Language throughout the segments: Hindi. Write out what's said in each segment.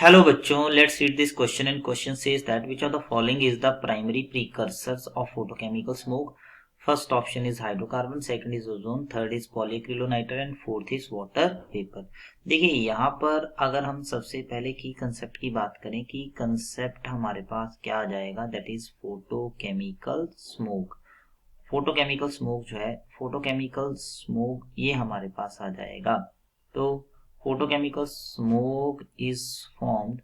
Hello बच्चों, let's read this question and question says that which of the following is the primary precursors of photochemical smoke? First option is hydrocarbon, second is ozone, third is polyacrylonitrile and fourth is water vapor. देखिए यहाँ पर अगर हम सबसे पहले की कंसेप्ट की बात करें कि कंसेप्ट हमारे पास क्या आ जाएगा, that is photochemical smoke. Photochemical smoke जो है, फोटोकेमिकल स्मोक ये हमारे पास आ जाएगा. तो photochemical smoke is formed.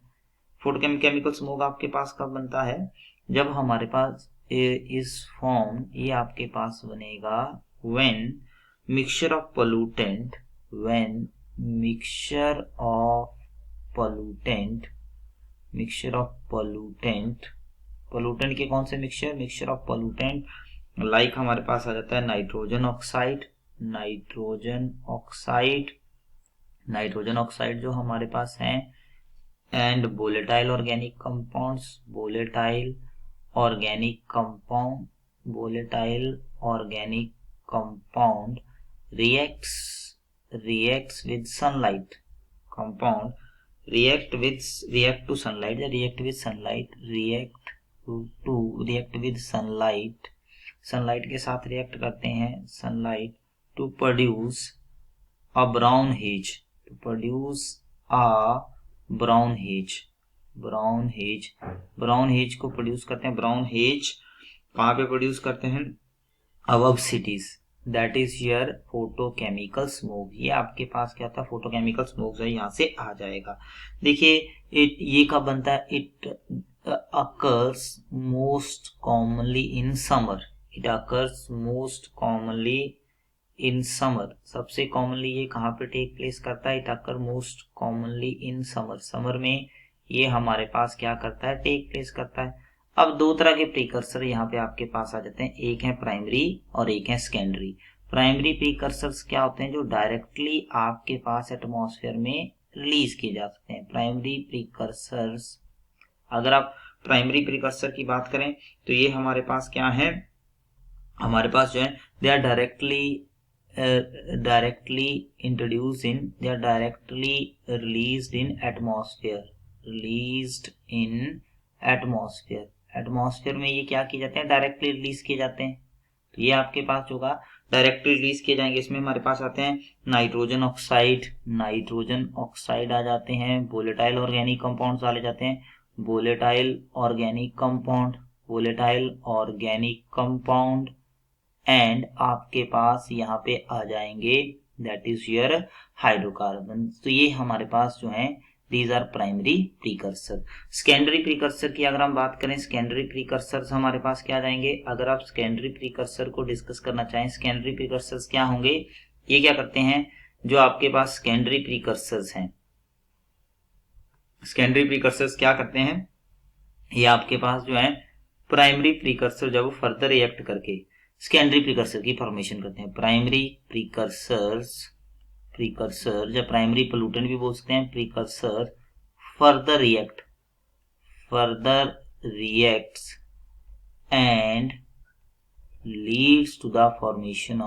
Photochemical smoke आपके पास कब बनता है? जब हमारे पास इज फॉर्म, ये आपके पास बनेगा when mixture of pollutant, when mixture of pollutant, mixture of pollutant, pollutant के कौन से mixture? Mixture of pollutant like हमारे पास आ जाता है nitrogen oxide, nitrogen oxide, nitrogen oxide जो हमारे पास है, and volatile organic compounds, volatile organic compound, volatile organic compound reacts with sunlight, compound react to sunlight, react with sunlight, react with sunlight, sunlight के साथ रिएक्ट करते हैं, sunlight, to produce a brown haze, to produce a brown haze, brown haze, brown haze को प्रोड्यूस करते हैं. ब्राउन हेज कहाँ पे प्रोड्यूस करते हैं? Above cities, that is here photochemical smoke. ये आपके पास क्या था? फोटोकेमिकल स्मोक जो है यहाँ से आ जाएगा. देखिए ये कब बनता है? It occurs most commonly in summer, it occurs most commonly in summer. सबसे कॉमनली ये कहाँ पे टेक प्लेस करता है? It occur most commonly in summer, summer में ये हमारे पास क्या करता है? टेक प्लेस करता है. अब दो तरह के प्रीकर्सर यहाँ पे आपके पास आ जाते हैं, एक है प्राइमरी और एक है सेकेंडरी. प्राइमरी प्रीकर्सर्स क्या होते हैं? जो डायरेक्टली आपके पास एटमॉस्फेयर में रिलीज किए जा सकते हैं. प्राइमरी प्रीकर्सर्स, अगर आप प्राइमरी प्रीकर्सर की बात करें तो ये हमारे पास क्या है? हमारे पास जो है they are directly introduce in, they are directly released in atmosphere, released in atmosphere. Atmosphere में ये क्या किए जाते हैं? डायरेक्टली रिलीज किए जाते हैं. तो ये आपके पास होगा डायरेक्टली रिलीज किए जाएंगे. इसमें हमारे पास आते हैं नाइट्रोजन ऑक्साइड, नाइट्रोजन ऑक्साइड आ जाते हैं, वोलेटाइल ऑर्गेनिक कंपाउंड्स डाले जाते हैं, volatile organic compound, volatile organic compound, and आपके पास यहाँ पे आ जाएंगे दैट इज योर हाइड्रोकार्बन. तो ये हमारे पास जो है these are primary precursor. Secondary precursor की अगर हम बात करें, सेकेंडरी प्रीकर्सर हमारे पास क्या आ जाएंगे? अगर आप सेकेंडरी प्रीकर्सर को डिस्कस करना चाहें, सेकेंडरी प्रीकर्सर क्या होंगे? ये क्या करते हैं? जो आपके पास सेकेंडरी प्रीकर्सर्स हैं, सेकेंडरी प्रीकर्सर्स क्या करते हैं? ये आपके पास जो है प्राइमरी प्रीकर्सर जब फर्दर रिएक्ट करके सेकेंडरी प्रीकर्सर की फॉर्मेशन करते हैं. प्राइमरी प्रीकर्सर्स, प्रीकर्सर जब प्राइमरी पोल्यूटेंट भी बोल सकते हैं, precursor further reacts and leads to the formation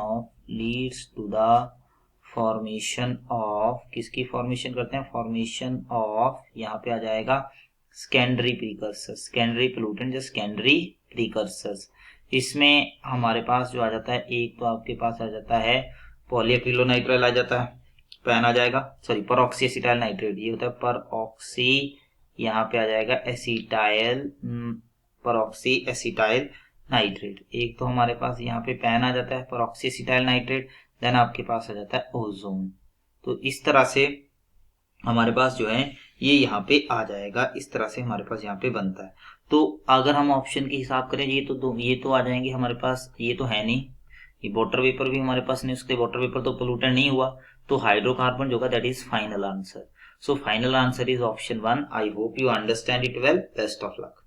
of, किसकी फॉर्मेशन करते हैं? फॉर्मेशन ऑफ, यहाँ पे आ जाएगा सेकेंडरी प्रीकर्सर, सेकेंडरी पोल्यूटेंट जो सेकेंडरी प्रीकर्सर्स. इसमें हमारे पास जो आ जाता है, एक तो आपके पास आ जाता है पॉलीएक्रिलोनाइट्राइल आ जाता है, पैन आ जाएगा, सॉरी परऑक्सी एसिटाइल नाइट्रेट, ये होता है परऑक्सी, यहाँ पे आ जाएगा एसिटाइल, परऑक्सी एसिटाइल नाइट्रेट. एक तो हमारे पास यहाँ पे पैन आ जाता है परऑक्सी एसिटाइल नाइट्रेट, देन आपके पास आ जाता है ओजोन. तो इस तरह से हमारे पास जो है ये यहाँ पे आ जाएगा, इस तरह से हमारे पास यहाँ पे बनता है. तो अगर हम ऑप्शन के हिसाब करें, ये तो आ जाएंगे हमारे पास, ये तो है नहीं, ये वाटर वेपर भी हमारे पास नहीं, उसके वाटर वेपर तो पोल्यूटेंट नहीं हुआ, तो हाइड्रोकार्बन जो होगा that is final answer. So final answer is option 1. I hope you understand it well. Best of luck.